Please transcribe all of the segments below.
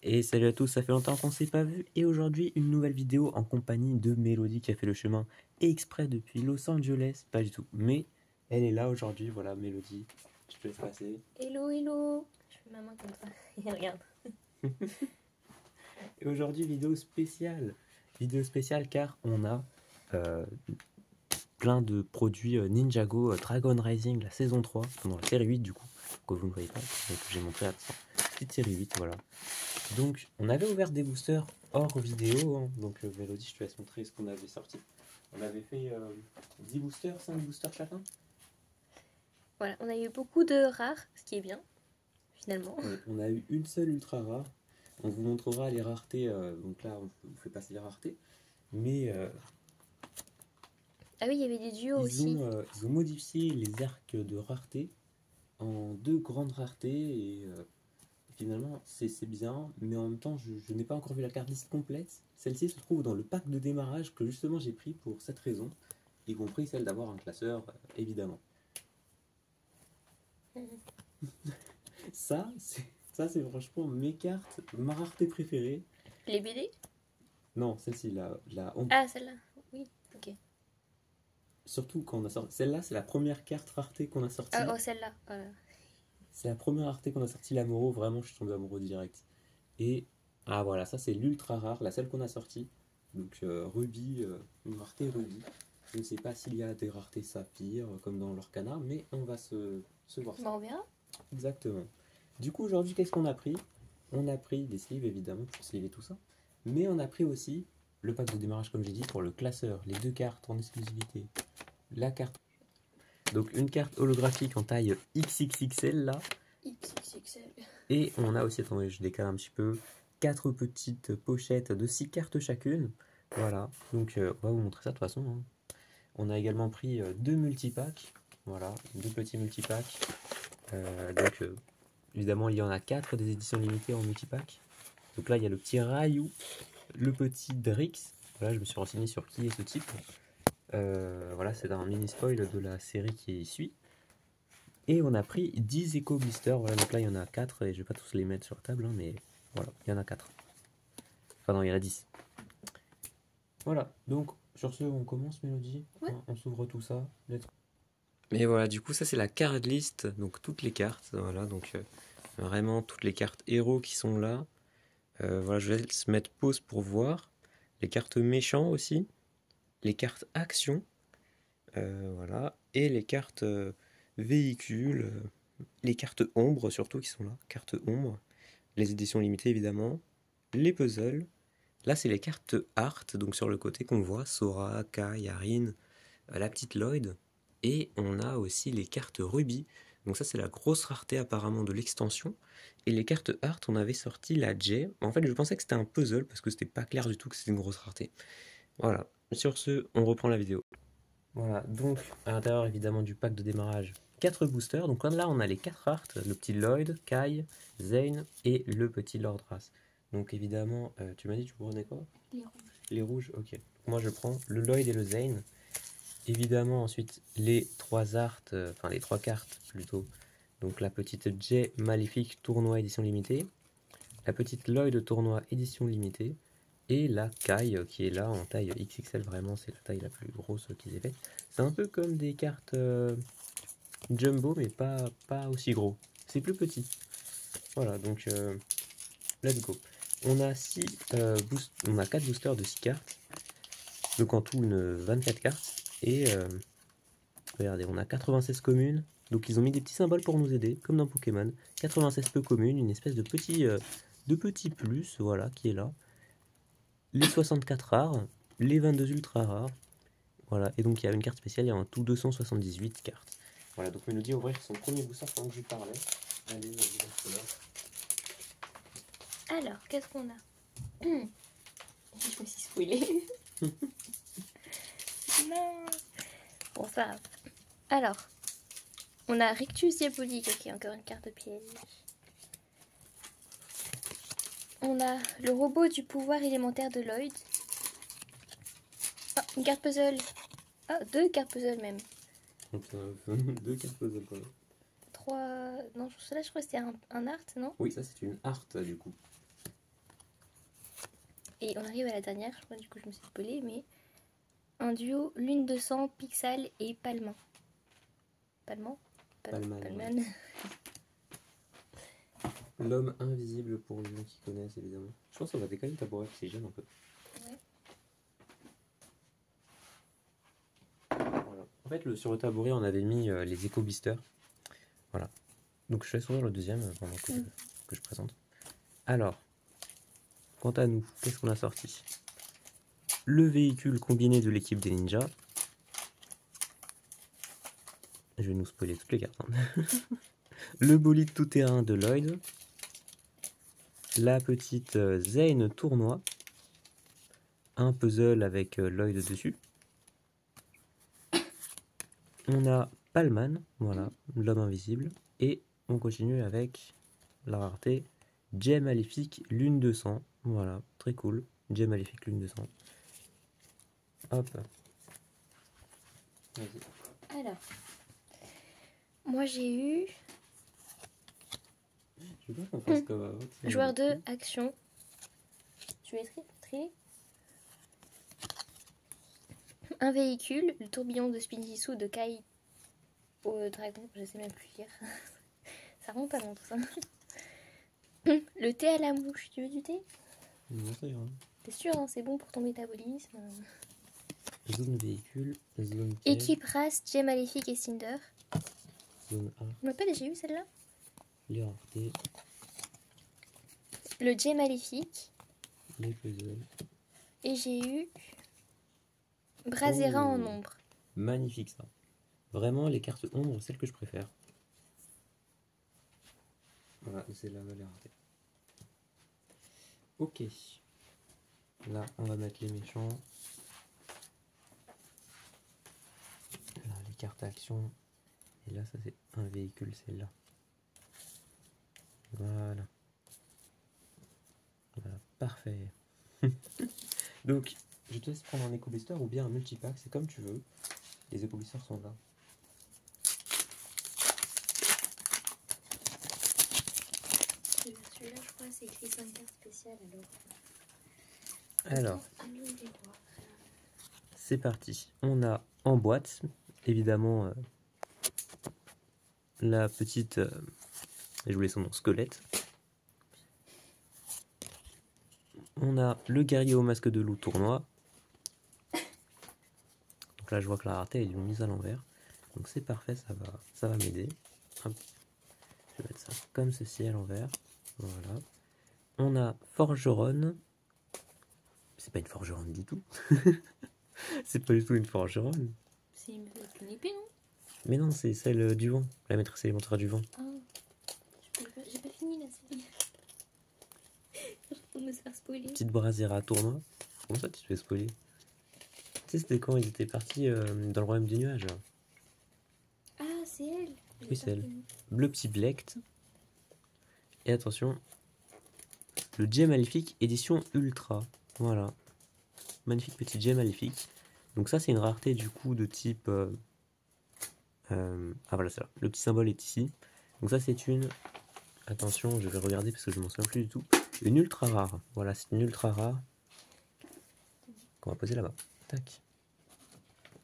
Et salut à tous, ça fait longtemps qu'on s'est pas vu et aujourd'hui une nouvelle vidéo en compagnie de Mélodie qui a fait le chemin exprès depuis Los Angeles, pas du tout, mais elle est là aujourd'hui, voilà Mélodie, je te laisse passer. Hello, hello. Je fais ma main comme ça. Et regarde. Et aujourd'hui vidéo spéciale car on a plein de produits Ninjago Dragon Rising, la saison 3, dans la série 8 du coup, que vous ne voyez pas, que j'ai montré à l'instant, petite série 8, voilà. Donc, on avait ouvert des boosters hors vidéo, hein. Donc Mélodie, je te laisse montrer ce qu'on avait sorti. On avait fait 10 boosters, 5 boosters chacun. Voilà, on a eu beaucoup de rares, ce qui est bien, finalement. On a eu une seule ultra rare. On vous montrera les raretés. Donc là, on vous fait passer les raretés. Mais Ah oui, il y avait des duos aussi. ils ont modifié les arcs de rareté en 2 grandes raretés. Et finalement, c'est bien. Mais en même temps, je n'ai pas encore vu la carte liste complète. Celle-ci se trouve dans le pack de démarrage que justement j'ai pris pour cette raison. Y compris celle d'avoir un classeur, évidemment. Ça, c'est franchement mes cartes, ma rareté préférée. Les BD? Non, celle-ci, Ah, celle-là. Oui, ok. surtout quand on a sorti. Celle-là, c'est la première carte rareté qu'on a sortie. Ah, oh, celle-là. Voilà. C'est la première rareté qu'on a sortie, l'amoureux. Vraiment, je suis tombé amoureux direct. Et, ah voilà, ça c'est l'ultra rare, la seule qu'on a sortie. Donc, Ruby, une rareté Ruby. Je ne sais pas s'il y a des raretés saphir, comme dans l'Orcana, mais on va se voir ça. Bon, on verra. Exactement. Du coup, aujourd'hui, qu'est-ce qu'on a pris? On a pris des sleeves, évidemment, pour sleever tout ça. Mais on a pris aussi le pack de démarrage, comme j'ai dit, pour le classeur. Les 2 cartes en exclusivité. La carte. Donc, une carte holographique en taille XXXL, là. XXXL. Et on a aussi, attendez, je décale un petit peu, 4 petites pochettes de 6 cartes chacune. Voilà. Donc, on va vous montrer ça de toute façon, hein. On a également pris 2 multipacks. Voilà, 2 petits multipacks. Donc, évidemment, il y en a 4 des éditions limitées en multipack. Donc là, il y a le petit Rayou, le petit Drix. Voilà, je me suis renseigné sur qui est ce type. Voilà, c'est un mini spoil de la série qui suit. Et on a pris 10 Eco Blisters. Voilà, donc là, il y en a 4 et je vais pas tous les mettre sur la table, hein, mais voilà, il y en a 4. Enfin, non, il y en a 10. Voilà, donc sur ce, on commence, Mélodie. Ouais. On s'ouvre tout ça. Mais voilà, du coup, ça c'est la card list, donc toutes les cartes. Voilà, donc vraiment toutes les cartes héros qui sont là. Voilà, je vais se mettre pause pour voir. Les cartes méchants aussi. Les cartes actions. Voilà. Et les cartes véhicules. Les cartes ombre surtout qui sont là. Cartes ombre. Les éditions limitées évidemment. Les puzzles. Là, c'est les cartes art, donc sur le côté qu'on voit. Sora, Kai, Yarin, la petite Lloyd. Et on a aussi les cartes Ruby. Donc ça, c'est la grosse rareté apparemment de l'extension. Et les cartes art, on avait sorti la J. En fait, je pensais que c'était un puzzle parce que c'était pas clair du tout que c'était une grosse rareté. Voilà. Sur ce, on reprend la vidéo. Voilà. Donc, à l'intérieur évidemment du pack de démarrage, 4 boosters. Donc là, on a les 4 art, le petit Lloyd, Kai, Zane et le petit Lord Ras. Donc évidemment, tu m'as dit tu prenais quoi? Les rouges. Les rouges, ok. Moi, je prends le Lloyd et le Zane. Évidemment, ensuite, les 3 art, enfin les 3 cartes plutôt. Donc la petite J Maléfique tournoi édition limitée, la petite Lloyd tournoi édition limitée, et la Kai qui est là en taille XXL, vraiment c'est la taille la plus grosse qu'ils aient faite. C'est un peu comme des cartes jumbo, mais pas aussi gros. C'est plus petit. Voilà, donc let's go. On a 4 boosters de 6 cartes. Donc en tout, 24 cartes. Et regardez, on a 96 communes. Donc ils ont mis des petits symboles pour nous aider, comme dans Pokémon. 96 peu communes, une espèce de petit plus, voilà, qui est là. Les 64 rares, les 22 ultra rares. Voilà, et donc il y a une carte spéciale, il y a en tout 278 cartes. Voilà, donc Mélodie ouvrir son premier booster pendant que je lui parlais. Allez, Alors, qu'est-ce qu'on a? Je me suis spoilée. Non. Bon, ça va. Alors, on a Rictus Diabolique, ok, encore une carte piège. On a le robot du pouvoir élémentaire de Lloyd. Ah, une carte puzzle. Ah, 2 cartes puzzle même. Donc 2 cartes puzzle quand même. 3... Non, celle-là je crois que c'était un art, non? Oui, ça c'est une art du coup. Et on arrive à la dernière, je crois, du coup je me suis spoilée, mais un duo Lune de sang, Pixal et Palman. Palman Palman, Palman. L'homme invisible pour les gens qui connaissent évidemment. Je pense qu'on va décaler le tabouret parce qu'il gêne un peu. Ouais. Voilà. En fait, sur le tabouret, on avait mis les éco-bisters. Voilà. Donc je vais ouvrir le deuxième pendant que je présente. Alors, quant à nous, qu'est-ce qu'on a sorti? Le véhicule combiné de l'équipe des ninjas. Je vais nous spoiler toutes les cartes. Hein. Le bolide tout-terrain de Lloyd. La petite Zane tournoi. Un puzzle avec Lloyd dessus. On a Palman, voilà, l'homme invisible. Et on continue avec la rareté Jet Maléfique, Lune de sang. Voilà, très cool. Jet Maléfique, Lune de sang. Hop. Vas-y. Alors, moi j'ai eu Je veux pas qu'on fasse comme avant. joueur 2, action. Je vais trier. Un véhicule, le tourbillon de Spinjitzu de Kai au dragon, je sais même plus lire. Ça remonte à long tout ça. Le thé à la mouche, tu veux du thé? Non, ça ira. T'es sûr, hein, c'est bon pour ton métabolisme. Zone véhicule, zone piège, Équipe race, Jet Maléfique et Cinder. zone A, On n'a pas déjà eu celle-là? les raretés, Le Jet Maléfique. les puzzles. Et j'ai eu Brasera en ombre. Magnifique ça. Vraiment, les cartes ombre, celles que je préfère. Voilà, c'est là les raretés. Ok. Là, on va mettre les méchants. Là, les cartes action. Et là, ça c'est un véhicule, c'est là. Voilà. Voilà, parfait. Donc, je te laisse prendre un éco-blister ou bien un multipack, c'est comme tu veux. Les éco-blisters sont là. Celui-là, je crois, c'est écrit 5 cartes spéciales Alors, c'est parti. On a en boîte, évidemment, la petite, j'ai oublié son nom, squelette. On a le guerrier au masque de loup tournoi. Donc là, je vois que la rareté est mise à l'envers. Donc c'est parfait, ça va m'aider. Hop. Je vais mettre ça comme ceci à l'envers. Voilà. On a forgeronne. C'est pas une forgeronne du tout. C'est pas du tout une forgeronne. C'est une épée, non? Mais non, c'est celle du vent. La maîtresse élémentaire du vent. Ah, j'ai pas fini la série. Je suis en train de me faire spoiler. Petite Brasera tournoi. Comment ça tu te fais spoiler? Tu sais, c'était quand ils étaient partis dans le royaume des nuages. Ah, c'est elle. Oui, c'est elle. Le petit Blect. Et attention, le Jet Maléfique édition Ultra. Voilà. Magnifique petit Jet Maléfique. Donc ça, c'est une rareté du coup de type... ah voilà, c'est là. Le petit symbole est ici. Donc ça, c'est une... Attention, je vais regarder parce que je m'en souviens plus du tout. Une ultra rare. Voilà, c'est une ultra rare. Qu'on va poser là-bas. Tac.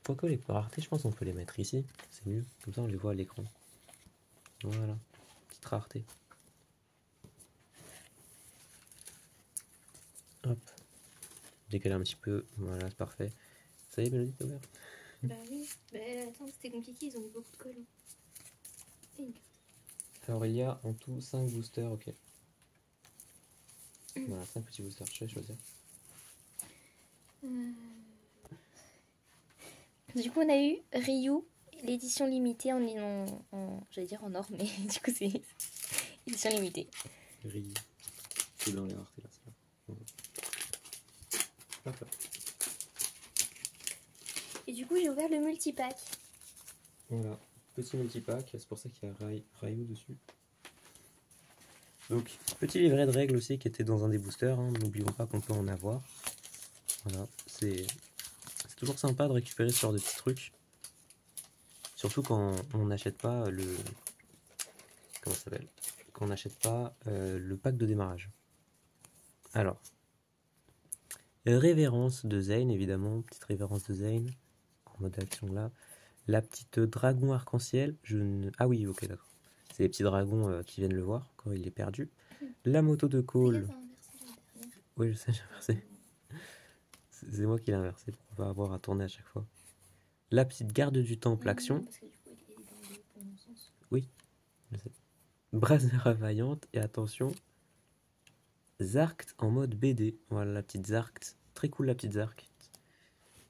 Quoique les raretés, je pense qu'on peut les mettre ici. C'est mieux. Comme ça, on les voit à l'écran. Voilà. Petite rareté. Hop. Décaler un petit peu. Voilà, c'est parfait. Ça y est, Mélodie, t'as ouvert? Bah oui. Bah attends, c'était compliqué, ils ont mis beaucoup de colle. Alors, il y a en tout 5 boosters, ok. Voilà, 5 petits boosters, je vais choisir. Du coup, on a eu Ryu, l'édition limitée j'allais dire en or, mais du coup, c'est édition limitée. Ryu. C'est dans les raretés là, c'est là. Voilà. Hop là. Et du coup, j'ai ouvert le multipack. Voilà, petit multipack, c'est pour ça qu'il y a Ryu dessus. Donc, petit livret de règles aussi qui était dans un des boosters, hein. N'oublions pas qu'on peut en avoir. Voilà, c'est toujours sympa de récupérer ce genre de petits trucs. Surtout quand on n'achète pas le... Comment ça s'appelle? Quand on n'achète pas le pack de démarrage. Alors, Révérence de Zane, évidemment, petite révérence de Zane, en mode action là. La petite dragon arc-en-ciel, Ah oui, ok, d'accord. C'est les petits dragons qui viennent le voir quand il est perdu. La moto de Cole. Oui, je sais, j'ai inversé. C'est moi qui l'ai inversé pour pas avoir à tourner à chaque fois. La petite garde du temple, action. Oui, je sais. Brazzera vaillante, et attention, Zarkt en mode BD. Voilà la petite Zarkt. Très cool la petite Zarkt.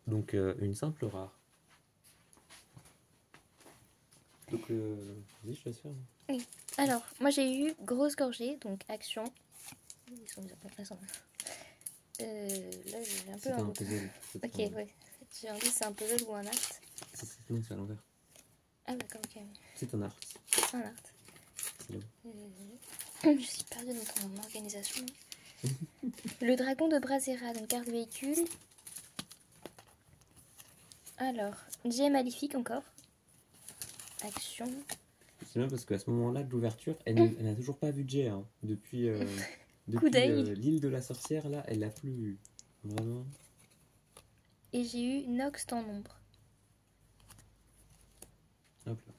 Donc une simple rare. Donc vas-y, je laisse faire. Oui. Alors, moi j'ai eu grosse gorgée, donc action. Ils sont déjà intéressants. Là j'ai un peu C'est un puzzle. Ok, ouais. J'ai envie c'est un puzzle ou un art. Non, c'est à l'envers. Ah d'accord, ok. C'est un art. Un art. C'est là. Je suis perdue dans ton organisation. Le dragon de Brazzera, donc carte véhicule. Alors, Jet maléfique encore. Action. C'est bien parce qu'à ce moment-là de l'ouverture, elle n'a toujours pas vu Jay. Hein. Depuis, Coup d'œil. l'île de la sorcière, là, elle l'a plus vu. Vraiment. Et j'ai eu Nox en ombre. Hop là.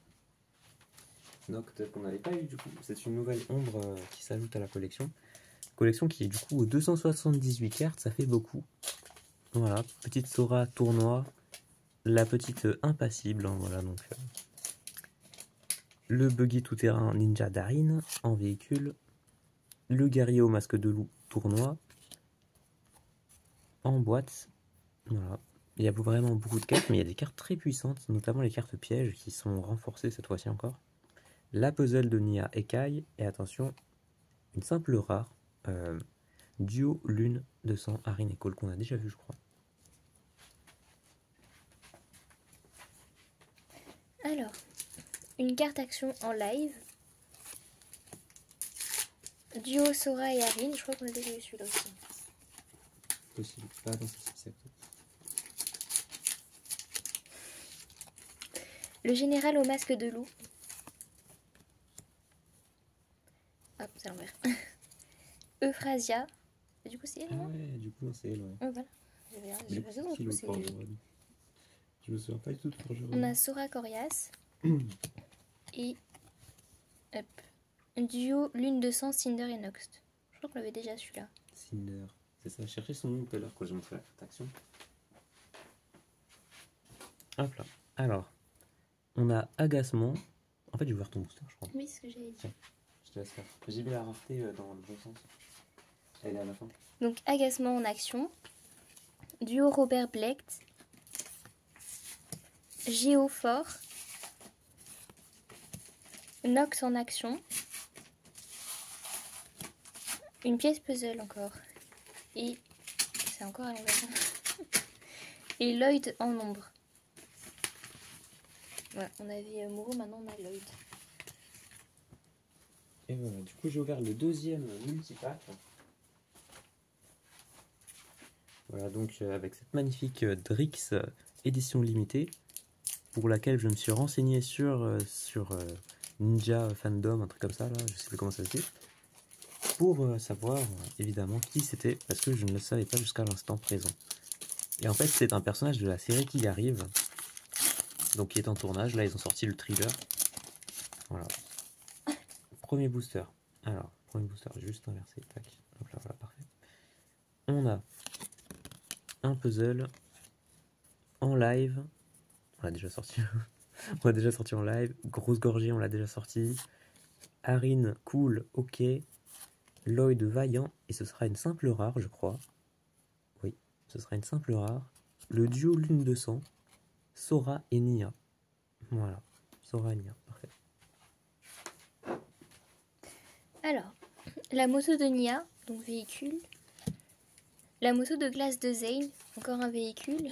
Noct qu'on n'avait pas eu du coup. C'est une nouvelle ombre qui s'ajoute à la collection. Collection qui est du coup aux 278 cartes, ça fait beaucoup. Voilà, petite Sora tournoi. La petite impassible, hein, voilà donc. Le buggy tout-terrain Ninja Darin en véhicule. Le guerrier au masque de loup tournoi. En boîte. Voilà. Il y a vraiment beaucoup de cartes, mais il y a des cartes très puissantes, notamment les cartes pièges qui sont renforcées cette fois-ci encore. La puzzle de Nia Ekai, et attention, une simple rare, duo lune de sang Arin et Cole qu'on a déjà vu je crois. Alors, une carte action en live. Duo Sora et Arin, je crois qu'on a déjà eu celui-là aussi. Possible, pas dans ce secteur. Le général au masque de loup. Hop, c'est l'envers. Euphrasia. Et du coup, c'est elle, Ah non? ouais, du coup c'est elle, ouais. Oh, voilà. J'ai pas raison, du coup, c'est... Je me souviens pas du tout de Forgeron. On a Sora Corias. Et... Hop. Duo Lune de sang, Cinder et Nox. Je crois qu'on l'avait déjà celui-là. Cinder. C'est ça, chercher son nom tout à l'heure quand j'ai montré la carte action. Hop là. Alors, on a agacement. En fait, je vais voir ton booster, je crois. Oui, c'est ce que j'avais dit. Tiens, je te laisse faire. J'ai mis la rareté dans le bon sens. Elle est à la fin. Donc, agacement en action. Duo Robert Blecht. Géophore. Nox en action. Une pièce puzzle encore. Et c'est encore à l'envers. Et Lloyd en ombre. Voilà, on avait Moreau, maintenant on a Lloyd. Et voilà, du coup j'ai ouvert le deuxième multipack. Voilà, donc avec cette magnifique Drix édition limitée, pour laquelle je me suis renseigné sur Ninja Fandom, un truc comme ça, là, je sais plus comment ça se dit, pour savoir évidemment qui c'était, parce que je ne le savais pas jusqu'à l'instant présent. Et en fait, c'est un personnage de la série qui arrive, donc qui est en tournage. Là, ils ont sorti le thriller. Voilà. Premier booster. Alors, premier booster, juste inversé. Tac. Hop là, voilà, parfait. On a un puzzle en live. On l'a déjà sorti. On l'a déjà sorti en live. Grosse gorgée, on l'a déjà sorti. Arin, cool, ok. Lloyd, vaillant. Et ce sera une simple rare, je crois. Oui, ce sera une simple rare. Le duo lune de sang. Sora et Nia. Voilà. Sora et Nia, parfait. Alors, la moto de Nia, donc véhicule. La moto de glace de Zane, encore un véhicule.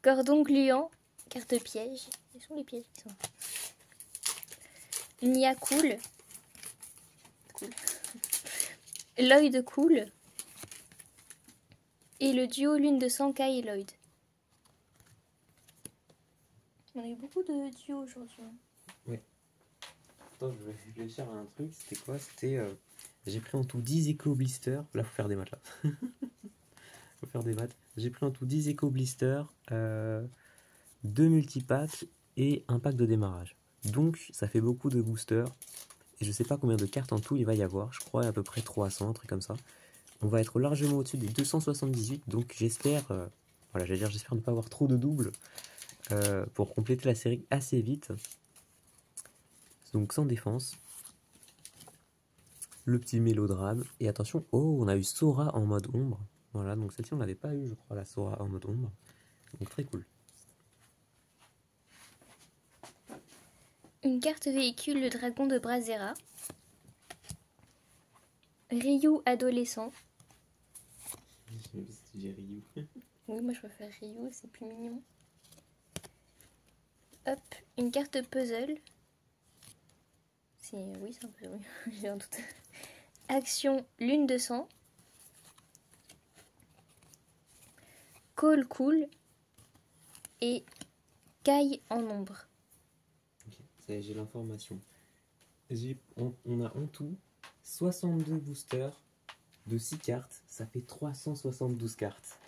Cordon gluant, carte piège. Quels sont les pièges qui sont là? Nia cool. Cool. Lloyd cool. Et le duo lune de sang, Kai et Lloyd. On a eu beaucoup de duos aujourd'hui. Ouais. Attends, je vais réfléchir à un truc. C'était quoi? C'était. J'ai pris en tout 10 éco blisters. Là, faut faire des maths là. Faut faire des maths. J'ai pris en tout 10 éco blisters, 2 multipacks et un pack de démarrage. Donc ça fait beaucoup de boosters. Et je sais pas combien de cartes en tout il va y avoir. Je crois à peu près 300, un truc comme ça. On va être largement au-dessus des 278. Donc j'espère, voilà, j'allais dire, j'espère ne pas avoir trop de doubles pour compléter la série assez vite. Donc sans défense. Le petit mélodrame. Et attention, oh, on a eu Sora en mode ombre. Voilà, donc celle-ci on l'avait pas eu, je crois, la Sora en mode ombre. Donc très cool. Une carte véhicule, le dragon de Brazera. Ryu adolescent. J'ai Ryu. Oui, moi je préfère Ryu, c'est plus mignon. Hop, une carte puzzle. Oui, c'est un puzzle, oui. J'ai un doute. Action, lune de sang. Call cool. Et caille en ombre. Ok, ça y est, j'ai l'information. On a en tout 62 boosters de 6 cartes. Ça fait 372 cartes.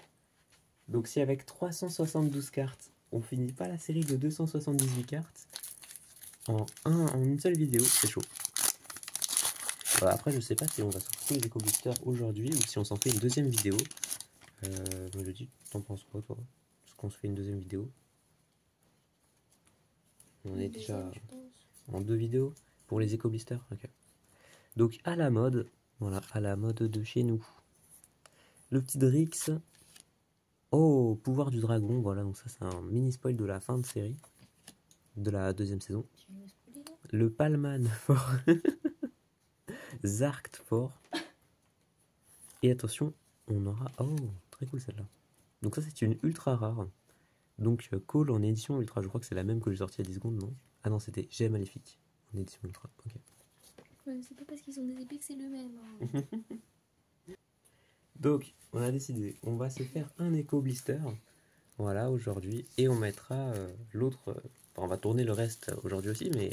Donc si avec 372 cartes, on finit pas la série de 278 cartes, en une seule vidéo, c'est chaud. Après, je sais pas si on va sortir les éco-boosters aujourd'hui ou si on s'en fait une deuxième vidéo. Mélodie, t'en penses quoi, toi? Est-ce qu'on se fait une deuxième vidéo? On est déjà en 2 vidéos pour les éco-boosters. Ok. Donc, à la mode, voilà, à la mode de chez nous. Le petit Drix. Oh, pouvoir du dragon. Voilà, donc ça, c'est un mini spoil de la fin de série, de la deuxième saison. Le Palman fort. Zarkt fort. Et attention, on aura... Oh, très cool celle-là. Donc ça, c'est une ultra rare. Donc Call en édition ultra. Je crois que c'est la même que j'ai sortie il y a 10 secondes, non? Ah non, c'était Jet Maléfique en édition ultra. Ok. Ouais, c'est pas parce qu'ils ont des épées que c'est le même. Hein. Donc, on a décidé, on va se faire un éco blister. Voilà, aujourd'hui. Et on mettra l'autre... enfin, on va tourner le reste aujourd'hui aussi, mais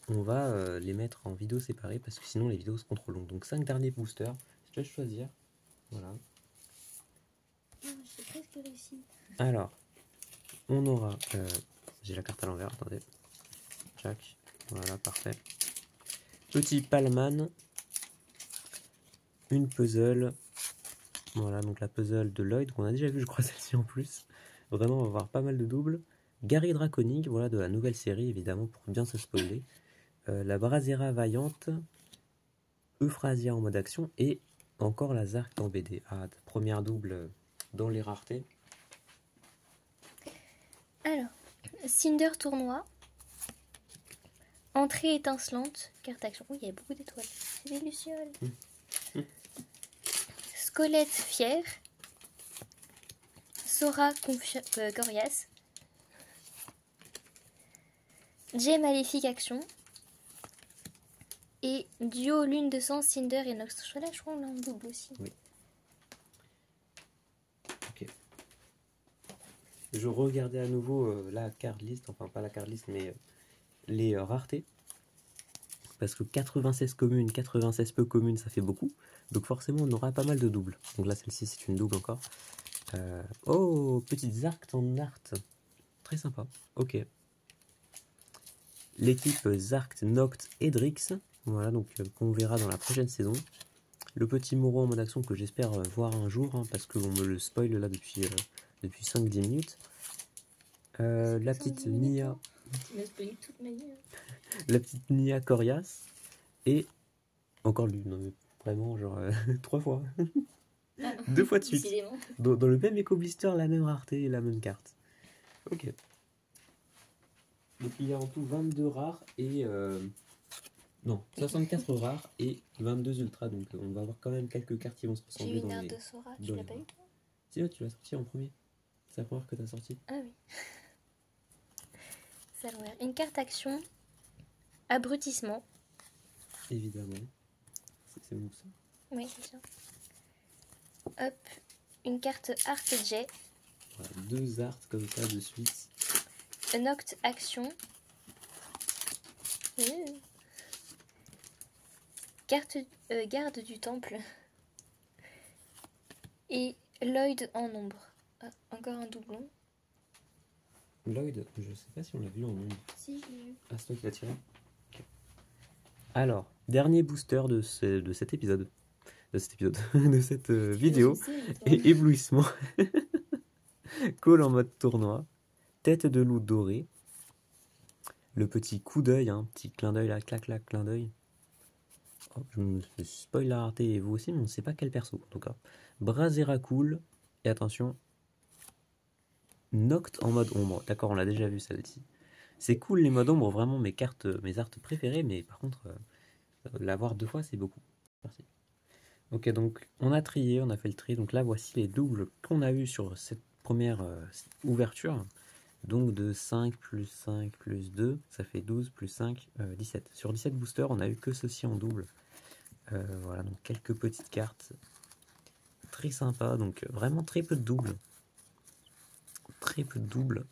on va les mettre en vidéo séparée parce que sinon les vidéos seront trop longues. Donc 5 derniers boosters. Je te laisse choisir. Voilà. J'ai presque réussi. Alors, on aura... j'ai la carte à l'envers, attendez. Jack. Voilà, parfait. Petit Palman. Une puzzle. Voilà, donc la puzzle de Lloyd, qu'on a déjà vu, je crois, celle-ci en plus. Vraiment, on va avoir pas mal de doubles. Gary Draconic, voilà, de la nouvelle série, évidemment, pour bien se spoiler. La Brazera Vaillante. Euphrasia en mode action. Et encore la Zark en BD. Ah, première double dans les raretés. Alors, Cinder tournoi. Entrée étincelante. Carte action. Oui, il y a beaucoup d'étoiles. C'est des lucioles. Squelette fière. Sora coriace. Jet maléfique action. Et duo lune de sang, Cinder et Nox. Là, je crois qu'on l'a en double aussi. Oui. Ok. Je regardais à nouveau la card list, enfin pas la card list, mais les raretés. Parce que 96 communes, 96 peu communes, ça fait beaucoup. Donc forcément, on aura pas mal de doubles. Donc là, celle-ci, c'est une double encore. Oh, petite Zarkt en art. Très sympa. Ok. L'équipe Zarkt, Noct et Drix. Voilà, donc qu'on verra dans la prochaine saison. Le petit Moreau en mode action que j'espère voir un jour, hein, parce qu'on me le spoil là depuis 5-10 minutes. La petite Nia. Tu m'as spoilé toute ma vie. La petite Nia Corias. Et encore lui, non, mais vraiment, genre 3 fois. 2 fois de suite. Dans le même éco blister, la même rareté et la même carte. Ok. Donc il y a en tout 22 rares et... non, 64 rares et 22 ultras. Donc on va avoir quand même quelques cartes qui vont se ressembler dans les... J'ai une de Sora, tu l'as pas eu toi? Si, tu l'as sorti en premier. C'est la première que tu as sorti. Ah oui. Ça l'envers. Une carte action. Abrutissement. Évidemment. C'est bon ça. Oui, c'est ça. Hop. Une carte Art Jet. Voilà, 2 arts comme ça de suite. Noct action. Carte garde du temple. Et Lloyd en ombre. Ah, encore un doublon. Lloyd, je sais pas si on l'a vu en nombre. Si, je l'ai vu. Ah, c'est toi qui l'as tiré. Ok. Alors, dernier booster de cet épisode. De cet épisode. De cette vidéo. Je sais, toi. Et éblouissement. Call en mode tournoi. Tête de loup dorée. Le petit coup d'œil, hein, petit clin d'œil là, clac clac, clin d'œil. Oh, je me spoil la rareté et vous aussi, mais on ne sait pas quel perso en tout cas. Brasera cool. Et attention, Noct en mode ombre. D'accord, on l'a déjà vu celle-ci. C'est cool les modes ombre, vraiment mes cartes, mes arts préférées, mais par contre, l'avoir 2 fois, c'est beaucoup. Merci. Ok, donc on a trié, on a fait le tri. Donc là, voici les doubles qu'on a eu sur cette première ouverture. Donc de 5 plus 5 plus 2, ça fait 12 plus 5, 17. Sur 17 boosters, on a eu que ceci en double. Voilà, donc quelques petites cartes. Très sympa, donc vraiment très peu de doubles. Très peu de doubles.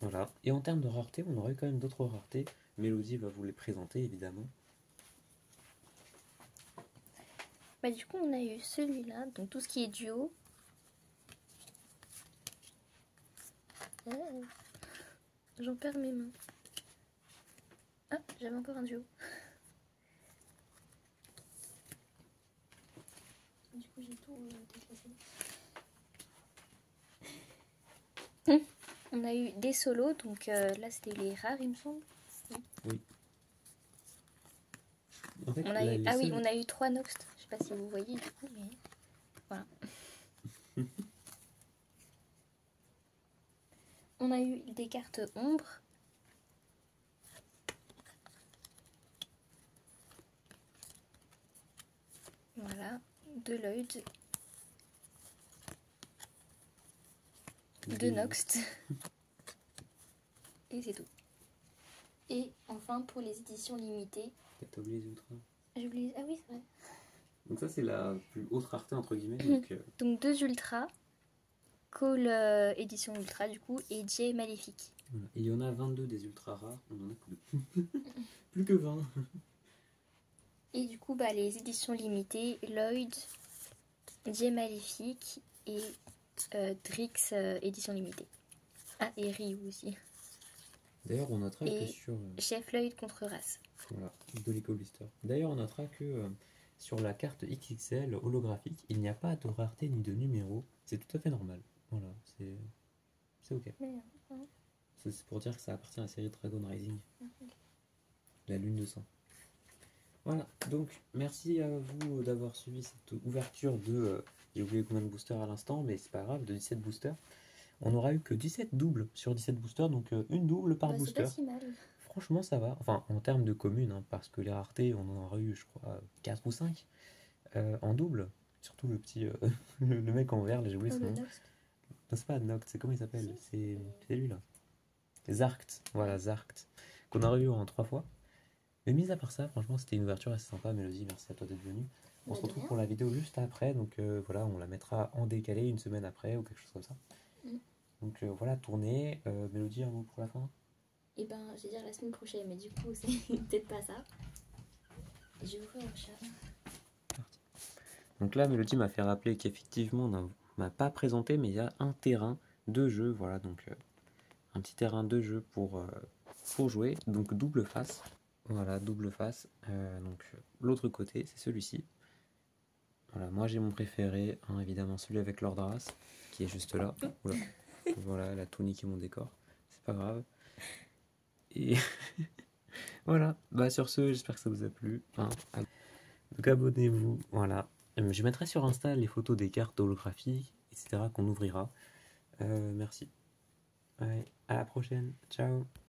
Voilà. Et en termes de rareté, on aurait eu quand même d'autres raretés. Mélodie va vous les présenter, évidemment. Bah, du coup, on a eu celui-là, donc tout ce qui est duo. Oh, j'en perds mes mains. Ah, j'avais encore un duo. Du coup, j'ai tout déplacé. On a eu des solos, donc là c'était les rares, il me semble. Oui. En fait, On a eu, oui, on a eu 3 Noxt. Je sais pas si vous voyez du coup, mais voilà. On a eu des cartes ombre. Voilà, de Lloyd. De Noxt. Et c'est tout. Et enfin pour les éditions limitées. T'as oublié les ultras. J'ai oublié. Ah oui, c'est vrai. Donc ça, c'est la plus haute rareté, entre guillemets. Donc 2 ultras. Call édition ultra du coup. Et Jay maléfique. Voilà. Et il y en a 22 des ultras rares. On en a que 2. Plus que 20. Et du coup, bah, les éditions limitées, Lloyd, Jay maléfique et Drix édition limitée. Ah, et Ryu aussi. D'ailleurs, on notera et que sur... Chef Lloyd contre race. Voilà, de l'éco-blister. D'ailleurs, on notera que sur la carte XXL holographique, il n'y a pas de rareté ni de numéro. C'est tout à fait normal. Voilà, c'est ok. C'est pour dire que ça appartient à la série Dragon Rising. La lune de sang. Voilà, donc merci à vous d'avoir suivi cette ouverture de... j'ai oublié combien de boosters à l'instant, mais c'est pas grave, de 17 boosters. On n'aura eu que 17 doubles sur 17 boosters, donc une double par booster. C'est pas si mal. Franchement, ça va. Enfin, en termes de communes, hein, parce que les raretés, on en aura eu, je crois, 4 ou 5 en double. Surtout le petit... le mec en vert, j'ai oublié son nom. Non, c'est pas Noct, c'est comment il s'appelle? C'est lui, là. Zarkt, voilà, Zarkt. Qu'on aurait eu en 3 fois. Mais mis à part ça, franchement, c'était une ouverture assez sympa. Mélodie, merci à toi d'être venue. On se retrouve pour la vidéo juste après. Donc voilà, on la mettra en décalé une semaine après ou quelque chose comme ça. Donc voilà, tournée. Mélodie, un mot pour la fin? Et ben, je vais dire la semaine prochaine, mais du coup, c'est peut-être pas ça. Je vais ouvrir un chat. Donc là, Mélodie m'a fait rappeler qu'effectivement, on ne m'a pas présenté, mais il y a un terrain de jeu. Voilà, donc un petit terrain de jeu pour jouer. Donc double face. Voilà, double face. Donc l'autre côté, c'est celui-ci. Voilà, moi j'ai mon préféré, hein, évidemment celui avec Lordras, qui est juste là. Oula. Voilà, elle a tout niqué mon décor. C'est pas grave. Et voilà, bah sur ce, j'espère que ça vous a plu. Hein. Donc abonnez-vous, voilà. Je mettrai sur Insta les photos des cartes holographiques, etc. qu'on ouvrira. Merci. Ouais, à la prochaine. Ciao.